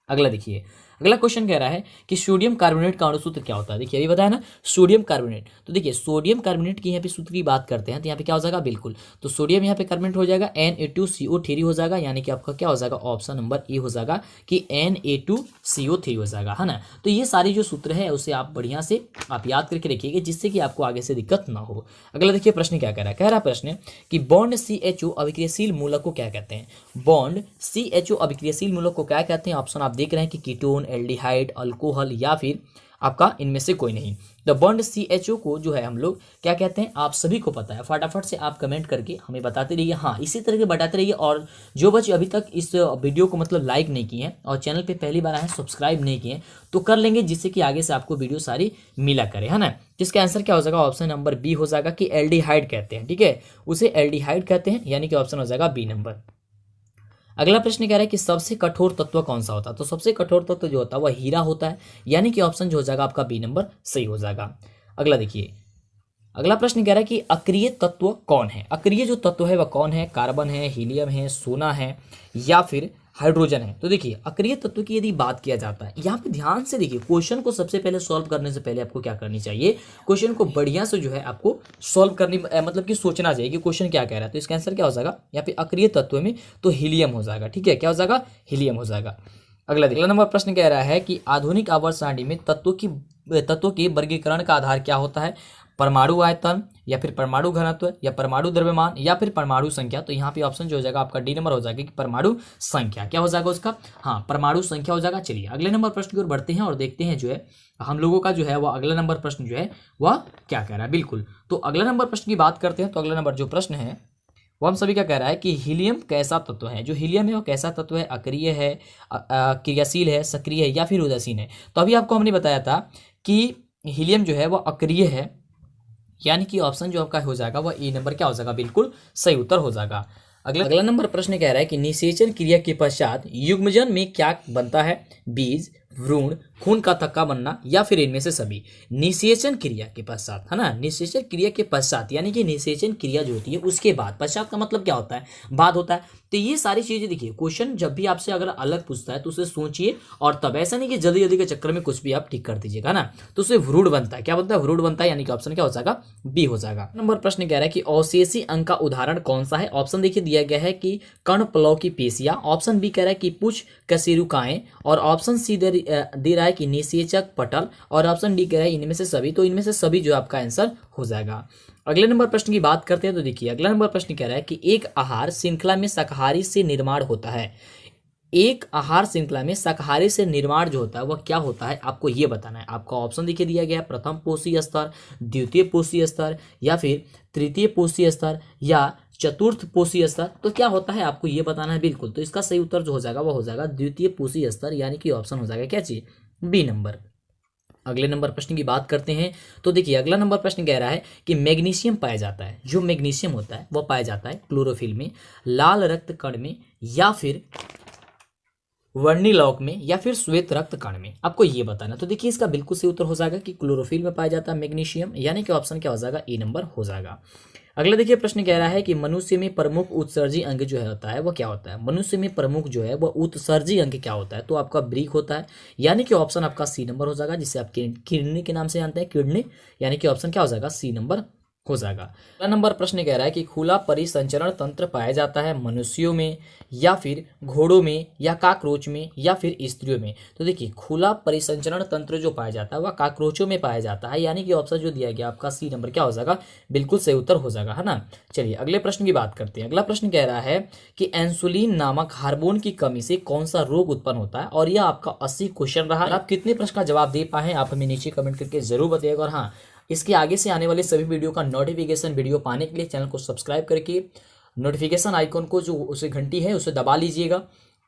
[SPEAKER 1] अगला देखिए, अगला क्वेश्चन कह रहा है कि सोडियम कार्बोनेट का अणुसूत्र क्या होता है। देखिए अभी बताया ना सोडियम कार्बोनेट, तो देखिए सोडियम कार्बोनेट की यहाँ पे सूत्र की बात करते हैं तो यहाँ पे क्या हो जाएगा, बिल्कुल तो सोडियम यहाँ पे कार्बोनेट हो जाएगा Na2CO3 हो जाएगा, यानी कि आपका क्या हो जाएगा, ऑप्शन नंबर ए हो जाएगा कि Na2CO3 हो जाएगा, है ना। तो ये सारी जो सूत्र है उसे आप बढ़िया से आप याद करके रखिएगा, जिससे कि आपको आगे से दिक्कत ना हो। अगला देखिए प्रश्न क्या कह रहा है, कह रहा है प्रश्न कि बॉन्ड CHO अभिक्रियाशील मूलक को क्या कहते हैं, बॉन्ड CHO अभिक्रियाशील मूलक को क्या कहते हैं, ऑप्शन आप देख रहे हैं कि कीटोन, एल्डिहाइड, अल्कोहल या फिर आपका इनमें से कोई नहीं। तो बॉन्ड CHO को जो है हम लोग क्या कहते हैं, आप सभी को पता है, फटाफट से आप कमेंट करके हमें बताते रहिए। हाँ इसी तरह के बताते रहिए, और जो बच्चे अभी तक इस वीडियो को मतलब लाइक नहीं किए हैं और चैनल पे पहली बार आए हैं, सब्सक्राइब नहीं किए तो कर लेंगे, जिससे कि आगे से आपको वीडियो सारी मिला करे, है ना। जिसका आंसर क्या हो जाएगा, ऑप्शन नंबर बी हो जाएगा कि एल्डिहाइड कहते हैं, ठीक है, उसे एल्डिहाइड कहते हैं, यानी कि ऑप्शन हो जाएगा बी नंबर। अगला प्रश्न कह रहा है कि सबसे कठोर तत्व कौन सा होता है, तो सबसे कठोर तत्व जो होता है वह हीरा होता है, यानी कि ऑप्शन जो हो जाएगा आपका बी नंबर सही हो जाएगा। अगला देखिए, अगला प्रश्न कह रहा है कि अक्रिय तत्व कौन है, अक्रिय जो तत्व है वह कौन है, कार्बन है, हीलियम है, सोना है या फिर हाइड्रोजन है। तो देखिए अक्रिय तत्व की यदि बात किया जाता है, यहाँ पे ध्यान से देखिए, क्वेश्चन को सबसे पहले सॉल्व करने से पहले आपको क्या करनी चाहिए, क्वेश्चन को बढ़िया से जो है आपको सॉल्व करनी मतलब कि सोचना चाहिए कि क्वेश्चन क्या कह रहा है। तो इसका आंसर क्या हो जाएगा यहाँ पे अक्रिय तत्व में, तो हीलियम हो जाएगा, ठीक है, क्या हो जाएगा, हीलियम हो जाएगा। अगला नंबर प्रश्न कह रहा है कि आधुनिक आवर्त सारणी में तत्वों के वर्गीकरण का आधार क्या होता है, परमाणु आयतन या फिर परमाणु घनत्व या परमाणु द्रव्यमान या फिर परमाणु संख्या। तो यहाँ पे ऑप्शन जो हो जाएगा आपका डी नंबर हो जाएगा कि परमाणु संख्या, क्या हो जाएगा उसका, हाँ परमाणु संख्या हो जाएगा। चलिए अगले नंबर प्रश्न की ओर बढ़ते हैं और देखते हैं जो है हम लोगों का जो है वह अगला नंबर प्रश्न जो है वह क्या कह रहा है। बिल्कुल तो अगला नंबर प्रश्न की बात करते हैं, तो अगला नंबर जो प्रश्न है वो हम सभी क्या कह रहा है कि हीलियम कैसा तत्व है, जो हीलियम है वो कैसा तत्व है, अक्रिय है, क्रियाशील है, सक्रिय है या फिर उदासीन है। तो अभी आपको हमने बताया था कि हीलियम जो है वो अक्रिय है, यानी कि ऑप्शन जो आपका हो जाएगा वह ए नंबर क्या हो जाएगा, बिल्कुल सही उत्तर हो जाएगा। अगला नंबर प्रश्न कह रहा है कि निषेचन क्रिया के पश्चात युग्मजन में क्या बनता है, बीज, भ्रूण, खून का थक्का बनना या फिर इनमें से सभी। निषेचन क्रिया के पश्चात, है ना, निषेचन क्रिया के पश्चात यानी कि निषेचन क्रिया जो होती है उसके बाद, पश्चात का मतलब क्या होता है, बाद होता है। तो ये सारी चीजें देखिए, क्वेश्चन जब भी आपसे अगर अलग पूछता है तो उसे सोचिए, और तब ऐसा नहीं कि जल्दी जल्दी के चक्कर में कुछ भी आप ठीक कर दीजिएगा ना, तो उसे व्रूड बनता है, क्या बनता है, व्रूड बनता है, यानी कि ऑप्शन क्या हो जाएगा, बी हो जाएगा। नंबर प्रश्न कह रहा है कि अवशेषी अंग का उदाहरण कौन सा है। ऑप्शन देखिए दिया गया है कि कर्णप्लव की पेशियां, ऑप्शन बी कह रहा है कि पुच्छ कशेरुकाएं, और ऑप्शन सी दे रहा है कि निषेचक, पटल, और ऑप्शन डी कह रहा है इनमें से सभी। तो इनमें से सभी जो आपका आंसर हो जाएगा। अगले नंबर प्रश्न की बात करते हैं तो देखिए अगला नंबर प्रश्न कह रहा है कि एक आहार श्रृंखला में शाकाहारी से निर्माण होता है। एक आहार श्रृंखला में शाकाहारी से निर्माण जो होता है वह क्या होता है, आपको ये बताना है। आपका ऑप्शन देखिए दिया गया है, प्रथम पोषी स्तर, द्वितीय पोषी स्तर, या फिर तृतीय पोषी स्तर, या चतुर्थ पोषी स्तर। तो क्या होता है आपको ये बताना है बिल्कुल। तो इसका सही उत्तर जो हो जाएगा वह हो जाएगा द्वितीय पोषी स्तर, यानी कि ऑप्शन हो जाएगा क्या चीज, बी नंबर। अगले नंबर प्रश्न की बात करते हैं तो देखिए अगला नंबर प्रश्न कह रहा है कि मैग्नीशियम पाया जाता है, जो मैग्नीशियम होता है वह पाया जाता है क्लोरोफिल में, लाल रक्त कण में, या फिर वर्णिलॉक में, या फिर श्वेत रक्त कण में। आपको ये बताना। तो देखिए इसका बिल्कुल सही उत्तर हो जाएगा कि क्लोरोफिल में पाया जाता है मैग्नीशियम, यानी कि ऑप्शन क्या हो जाएगा, ए नंबर हो जाएगा। अगला देखिए प्रश्न कह रहा है कि मनुष्य में प्रमुख उत्सर्जी अंग जो है होता है वो क्या होता है। मनुष्य में प्रमुख जो है वह उत्सर्जी अंग क्या होता है, तो आपका ब्रीक होता है, यानी कि ऑप्शन आपका सी नंबर हो जाएगा, जिसे आप किडनी के नाम से जानते हैं, किडनी, यानी कि ऑप्शन क्या हो जाएगा, सी नंबर हो जाएगा। अगला नंबर प्रश्न कह रहा है कि खुला परिसंचरण तंत्र पाया जाता है मनुष्यों में, या फिर घोड़ों में, या काकरोच में, या फिर स्त्रियों में। तो देखिए खुला परिसंचरण तंत्र जो पाया जाता है वह काकरोचों में पाया जाता है, यानी कि ऑप्शन जो दिया गया आपका सी नंबर क्या हो जाएगा, बिल्कुल सही उत्तर हो जाएगा, है ना। चलिए अगले प्रश्न की बात करते हैं। अगला प्रश्न कह रहा है कि इंसुलिन नामक हार्मोन की कमी से कौन सा रोग उत्पन्न होता है, और यह आपका 80 क्वेश्चन रहा। आप कितने प्रश्न का जवाब दे पाए आप हमें नीचे कमेंट करके जरूर बताइएगा। और हाँ, इसके आगे से आने वाले सभी वीडियो का नोटिफिकेशन वीडियो पाने के लिए चैनल को सब्सक्राइब करके नोटिफिकेशन आइकॉन को जो उसे घंटी है उसे दबा लीजिएगा।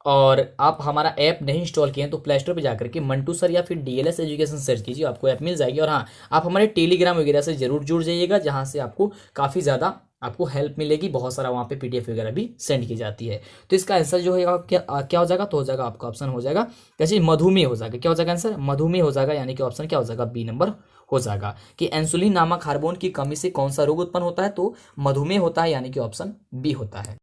[SPEAKER 1] और आप हमारा ऐप नहीं इंस्टॉल किए हैं तो प्ले स्टोर पर जाकर के मंटू सर या फिर डीएलएस एजुकेशन सर्च कीजिए, आपको ऐप मिल जाएगी। और हाँ, आप हमारे टेलीग्राम वगैरह से जरूर जुड़ जाइएगा, जहाँ से आपको काफ़ी ज़्यादा आपको हेल्प मिलेगी, बहुत सारा वहाँ पे पीडीएफ वगैरह भी सेंड की जाती है। तो इसका आंसर जो है क्या हो जाएगा, तो हो जाएगा आपका ऑप्शन हो जाएगा कैसे, मधुमेह हो जाएगा। क्या हो जाएगा आंसर, मधुमेह हो जाएगा, यानी कि ऑप्शन क्या हो जाएगा, बी नंबर हो जाएगा। कि इंसुलिन नामक हार्मोन की कमी से कौन सा रोग उत्पन्न होता है, तो मधुमेह होता है, यानी कि ऑप्शन बी होता है।